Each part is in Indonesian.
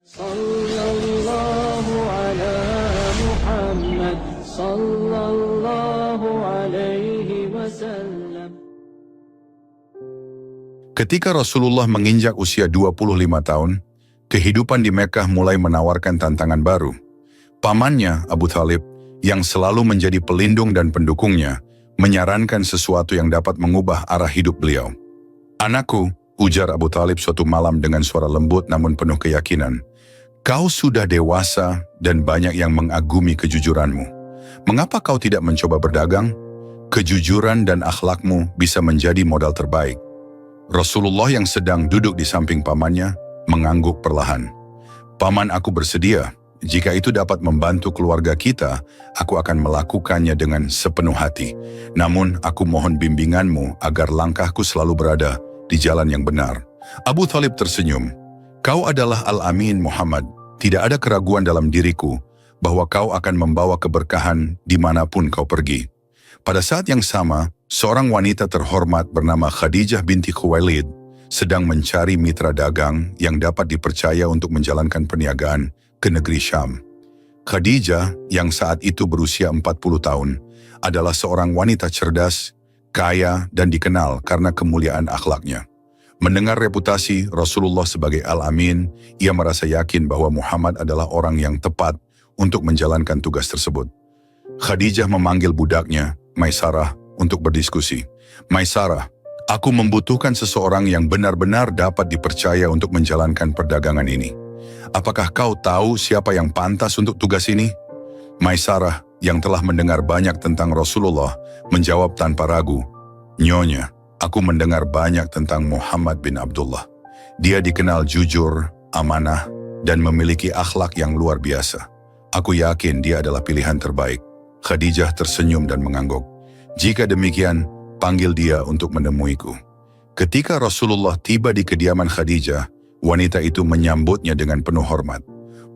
Sallallahu ala Muhammad sallallahu alaihi wasallam. Ketika Rasulullah menginjak usia 25 tahun, kehidupan di Mekah mulai menawarkan tantangan baru. Pamannya, Abu Thalib, yang selalu menjadi pelindung dan pendukungnya, menyarankan sesuatu yang dapat mengubah arah hidup beliau. "Anakku," ujar Abu Thalib suatu malam dengan suara lembut namun penuh keyakinan, "kau sudah dewasa dan banyak yang mengagumi kejujuranmu. Mengapa kau tidak mencoba berdagang? Kejujuran dan akhlakmu bisa menjadi modal terbaik." Rasulullah yang sedang duduk di samping pamannya mengangguk perlahan. "Paman, aku bersedia. Jika itu dapat membantu keluarga kita, aku akan melakukannya dengan sepenuh hati. Namun aku mohon bimbinganmu agar langkahku selalu berada di jalan yang benar." Abu Thalib tersenyum. "Kau adalah Al-Amin Muhammad. Tidak ada keraguan dalam diriku bahwa kau akan membawa keberkahan dimanapun kau pergi." Pada saat yang sama, seorang wanita terhormat bernama Khadijah binti Khuwailid sedang mencari mitra dagang yang dapat dipercaya untuk menjalankan perniagaan ke negeri Syam. Khadijah, yang saat itu berusia 40 tahun, adalah seorang wanita cerdas, kaya, dan dikenal karena kemuliaan akhlaknya. Mendengar reputasi Rasulullah sebagai Al-Amin, ia merasa yakin bahwa Muhammad adalah orang yang tepat untuk menjalankan tugas tersebut. Khadijah memanggil budaknya, Maisarah, untuk berdiskusi. "Maisarah, aku membutuhkan seseorang yang benar-benar dapat dipercaya untuk menjalankan perdagangan ini. Apakah kau tahu siapa yang pantas untuk tugas ini?" Maisarah, yang telah mendengar banyak tentang Rasulullah, menjawab tanpa ragu, "Nyonya, aku mendengar banyak tentang Muhammad bin Abdullah. Dia dikenal jujur, amanah, dan memiliki akhlak yang luar biasa. Aku yakin dia adalah pilihan terbaik." Khadijah tersenyum dan mengangguk. "Jika demikian, panggil dia untuk menemuiku." Ketika Rasulullah tiba di kediaman Khadijah, wanita itu menyambutnya dengan penuh hormat.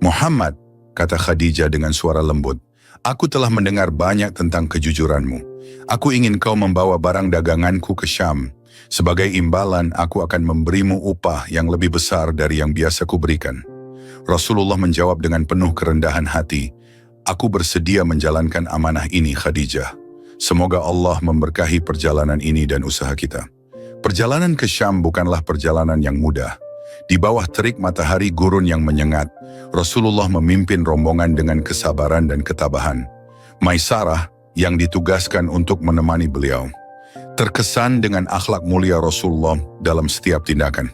"Muhammad," kata Khadijah dengan suara lembut, "aku telah mendengar banyak tentang kejujuranmu. Aku ingin kau membawa barang daganganku ke Syam. Sebagai imbalan, aku akan memberimu upah yang lebih besar dari yang biasa kuberikan." Rasulullah menjawab dengan penuh kerendahan hati, "Aku bersedia menjalankan amanah ini, Khadijah. Semoga Allah memberkahi perjalanan ini dan usaha kita." Perjalanan ke Syam bukanlah perjalanan yang mudah. Di bawah terik matahari gurun yang menyengat, Rasulullah memimpin rombongan dengan kesabaran dan ketabahan. Maisarah, yang ditugaskan untuk menemani beliau, terkesan dengan akhlak mulia Rasulullah dalam setiap tindakan.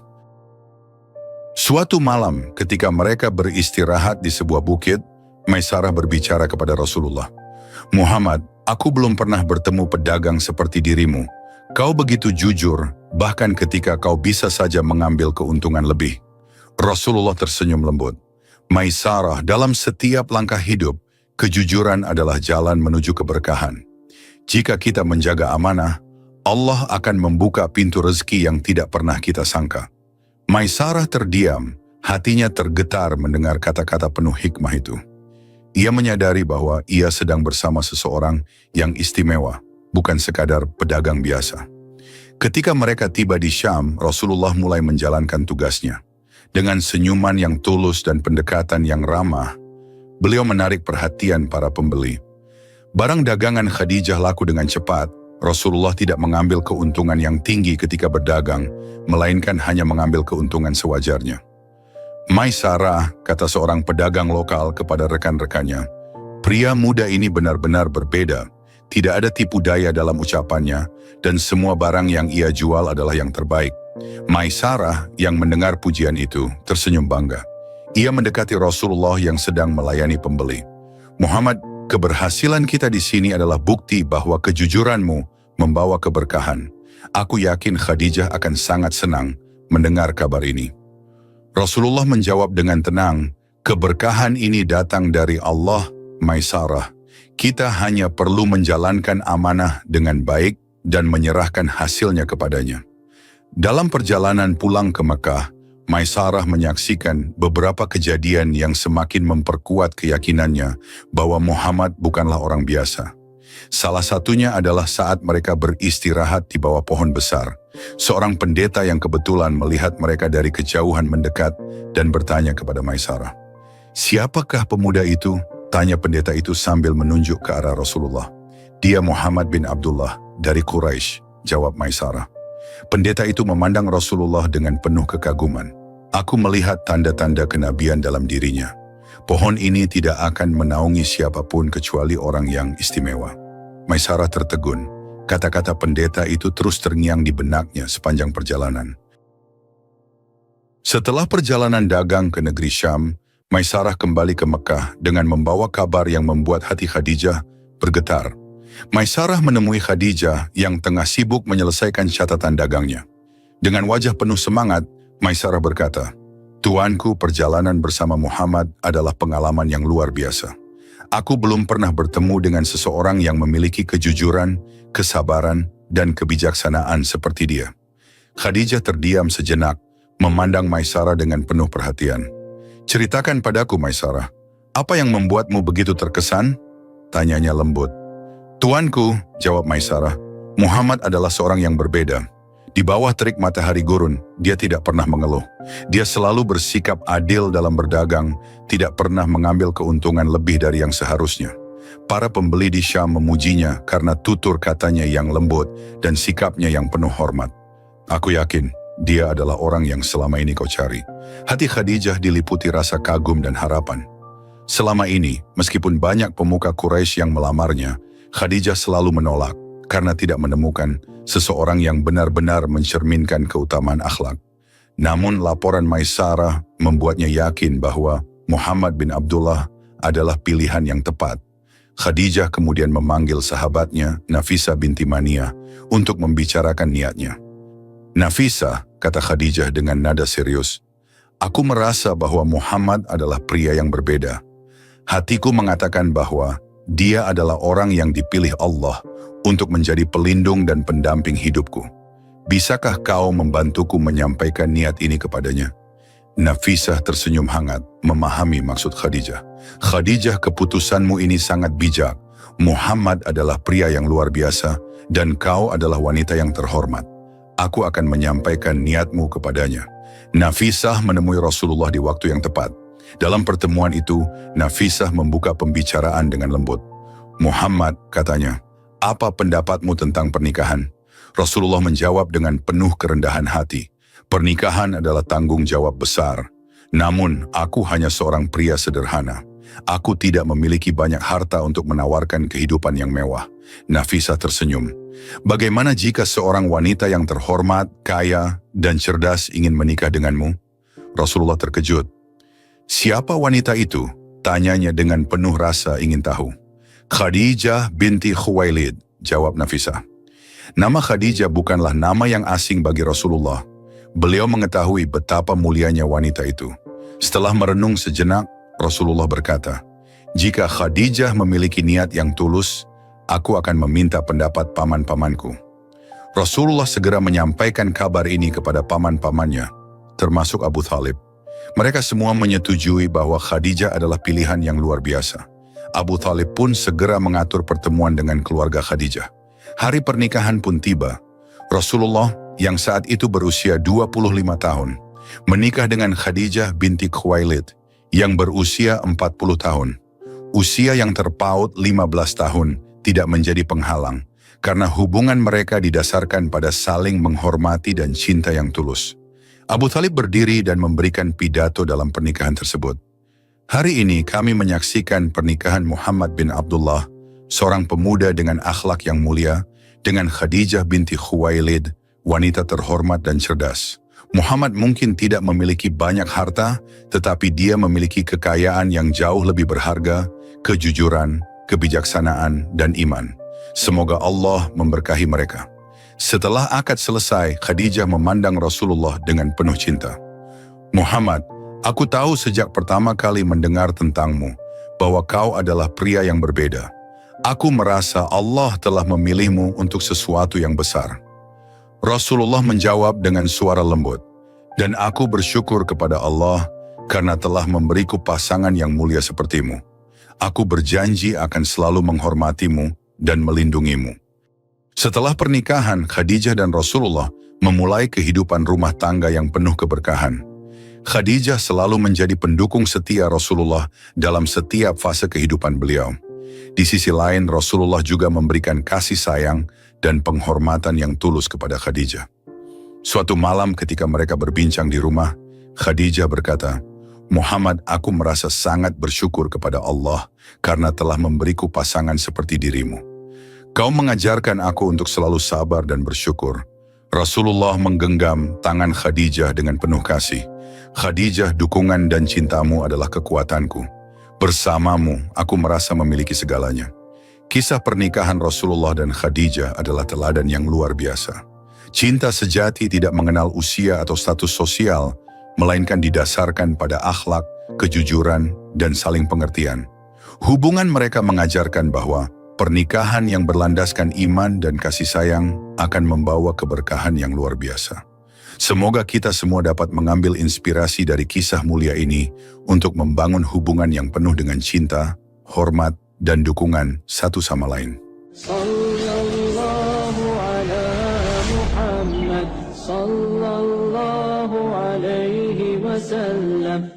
Suatu malam, ketika mereka beristirahat di sebuah bukit, Maisarah berbicara kepada Rasulullah, "Muhammad, aku belum pernah bertemu pedagang seperti dirimu. Kau begitu jujur, bahkan ketika kau bisa saja mengambil keuntungan lebih." Rasulullah tersenyum lembut. "Maisarah, dalam setiap langkah hidup, kejujuran adalah jalan menuju keberkahan. Jika kita menjaga amanah, Allah akan membuka pintu rezeki yang tidak pernah kita sangka." Maisarah terdiam, hatinya tergetar mendengar kata-kata penuh hikmah itu. Ia menyadari bahwa ia sedang bersama seseorang yang istimewa, bukan sekadar pedagang biasa. Ketika mereka tiba di Syam, Rasulullah mulai menjalankan tugasnya. Dengan senyuman yang tulus dan pendekatan yang ramah, beliau menarik perhatian para pembeli. Barang dagangan Khadijah laku dengan cepat. Rasulullah tidak mengambil keuntungan yang tinggi ketika berdagang, melainkan hanya mengambil keuntungan sewajarnya. "Maisarah," kata seorang pedagang lokal kepada rekan-rekannya, "pria muda ini benar-benar berbeda. Tidak ada tipu daya dalam ucapannya, dan semua barang yang ia jual adalah yang terbaik." Maisarah, yang mendengar pujian itu, tersenyum bangga. Ia mendekati Rasulullah yang sedang melayani pembeli. "Muhammad, keberhasilan kita di sini adalah bukti bahwa kejujuranmu membawa keberkahan. Aku yakin Khadijah akan sangat senang mendengar kabar ini." Rasulullah menjawab dengan tenang, "Keberkahan ini datang dari Allah, Maisarah. Kita hanya perlu menjalankan amanah dengan baik dan menyerahkan hasilnya kepadanya." Dalam perjalanan pulang ke Mekah, Maisarah menyaksikan beberapa kejadian yang semakin memperkuat keyakinannya bahwa Muhammad bukanlah orang biasa. Salah satunya adalah saat mereka beristirahat di bawah pohon besar. Seorang pendeta yang kebetulan melihat mereka dari kejauhan mendekat dan bertanya kepada Maisarah. "Siapakah pemuda itu?" tanya pendeta itu sambil menunjuk ke arah Rasulullah. "Dia Muhammad bin Abdullah dari Quraisy," jawab Maisarah. Pendeta itu memandang Rasulullah dengan penuh kekaguman. "Aku melihat tanda-tanda kenabian dalam dirinya. Pohon ini tidak akan menaungi siapapun kecuali orang yang istimewa." Maisarah tertegun. Kata-kata pendeta itu terus terngiang di benaknya sepanjang perjalanan. Setelah perjalanan dagang ke negeri Syam, Maisarah kembali ke Mekah dengan membawa kabar yang membuat hati Khadijah bergetar. Maisarah menemui Khadijah yang tengah sibuk menyelesaikan catatan dagangnya. Dengan wajah penuh semangat, Maisarah berkata, "Tuanku, perjalanan bersama Muhammad adalah pengalaman yang luar biasa. Aku belum pernah bertemu dengan seseorang yang memiliki kejujuran, kesabaran, dan kebijaksanaan seperti dia." Khadijah terdiam sejenak, memandang Maisarah dengan penuh perhatian. "Ceritakan padaku, Maisarah, apa yang membuatmu begitu terkesan?" tanyanya lembut. "Tuanku," jawab Maisarah, "Muhammad adalah seorang yang berbeda. Di bawah terik matahari gurun, dia tidak pernah mengeluh. Dia selalu bersikap adil dalam berdagang, tidak pernah mengambil keuntungan lebih dari yang seharusnya. Para pembeli di Syam memujinya karena tutur katanya yang lembut dan sikapnya yang penuh hormat. Aku yakin dia adalah orang yang selama ini kau cari." Hati Khadijah diliputi rasa kagum dan harapan. Selama ini, meskipun banyak pemuka Quraisy yang melamarnya, Khadijah selalu menolak karena tidak menemukan seseorang yang benar-benar mencerminkan keutamaan akhlak. Namun laporan Maisarah membuatnya yakin bahwa Muhammad bin Abdullah adalah pilihan yang tepat. Khadijah kemudian memanggil sahabatnya, Nafisah binti Maniyah, untuk membicarakan niatnya. "Nafisah," kata Khadijah dengan nada serius, "aku merasa bahwa Muhammad adalah pria yang berbeda. Hatiku mengatakan bahwa dia adalah orang yang dipilih Allah untuk menjadi pelindung dan pendamping hidupku. Bisakah kau membantuku menyampaikan niat ini kepadanya?" Nafisah tersenyum hangat, memahami maksud Khadijah. "Khadijah, keputusanmu ini sangat bijak. Muhammad adalah pria yang luar biasa, dan kau adalah wanita yang terhormat. Aku akan menyampaikan niatmu kepadanya." Nafisah menemui Rasulullah di waktu yang tepat. Dalam pertemuan itu, Nafisah membuka pembicaraan dengan lembut. "Muhammad," katanya, "apa pendapatmu tentang pernikahan?" Rasulullah menjawab dengan penuh kerendahan hati, "Pernikahan adalah tanggung jawab besar. Namun, aku hanya seorang pria sederhana. Aku tidak memiliki banyak harta untuk menawarkan kehidupan yang mewah." Nafisah tersenyum. "Bagaimana jika seorang wanita yang terhormat, kaya, dan cerdas ingin menikah denganmu?" Rasulullah terkejut. "Siapa wanita itu?" tanyanya dengan penuh rasa ingin tahu. "Khadijah binti Khuwailid," jawab Nafisah. Nama Khadijah bukanlah nama yang asing bagi Rasulullah. Beliau mengetahui betapa mulianya wanita itu. Setelah merenung sejenak, Rasulullah berkata, "Jika Khadijah memiliki niat yang tulus, aku akan meminta pendapat paman-pamanku." Rasulullah segera menyampaikan kabar ini kepada paman-pamannya, termasuk Abu Thalib. Mereka semua menyetujui bahwa Khadijah adalah pilihan yang luar biasa. Abu Thalib pun segera mengatur pertemuan dengan keluarga Khadijah. Hari pernikahan pun tiba. Rasulullah yang saat itu berusia 25 tahun, menikah dengan Khadijah binti Khuwailid yang berusia 40 tahun. Usia yang terpaut 15 tahun tidak menjadi penghalang, karena hubungan mereka didasarkan pada saling menghormati dan cinta yang tulus. Abu Thalib berdiri dan memberikan pidato dalam pernikahan tersebut. "Hari ini kami menyaksikan pernikahan Muhammad bin Abdullah, seorang pemuda dengan akhlak yang mulia, dengan Khadijah binti Khuwailid, wanita terhormat dan cerdas. Muhammad mungkin tidak memiliki banyak harta, tetapi dia memiliki kekayaan yang jauh lebih berharga, kejujuran, kebijaksanaan, dan iman. Semoga Allah memberkahi mereka." Setelah akad selesai, Khadijah memandang Rasulullah dengan penuh cinta. "Muhammad, aku tahu sejak pertama kali mendengar tentangmu, bahwa kau adalah pria yang berbeda. Aku merasa Allah telah memilihmu untuk sesuatu yang besar." Rasulullah menjawab dengan suara lembut, "Dan aku bersyukur kepada Allah karena telah memberiku pasangan yang mulia sepertimu. Aku berjanji akan selalu menghormatimu dan melindungimu. Setelah pernikahan, Khadijah dan Rasulullah memulai kehidupan rumah tangga yang penuh keberkahan. Khadijah selalu menjadi pendukung setia Rasulullah dalam setiap fase kehidupan beliau. Di sisi lain, Rasulullah juga memberikan kasih sayang dan penghormatan yang tulus kepada Khadijah. Suatu malam ketika mereka berbincang di rumah, Khadijah berkata, "Muhammad, aku merasa sangat bersyukur kepada Allah karena telah memberiku pasangan seperti dirimu. Kau mengajarkan aku untuk selalu sabar dan bersyukur." Rasulullah menggenggam tangan Khadijah dengan penuh kasih. "Khadijah, dukungan dan cintamu adalah kekuatanku. Bersamamu, aku merasa memiliki segalanya." Kisah pernikahan Rasulullah dan Khadijah adalah teladan yang luar biasa. Cinta sejati tidak mengenal usia atau status sosial, melainkan didasarkan pada akhlak, kejujuran, dan saling pengertian. Hubungan mereka mengajarkan bahwa pernikahan yang berlandaskan iman dan kasih sayang akan membawa keberkahan yang luar biasa. Semoga kita semua dapat mengambil inspirasi dari kisah mulia ini untuk membangun hubungan yang penuh dengan cinta, hormat, dan dukungan satu sama lain. Sallallahu ala Muhammad sallallahu alaihi wasallam.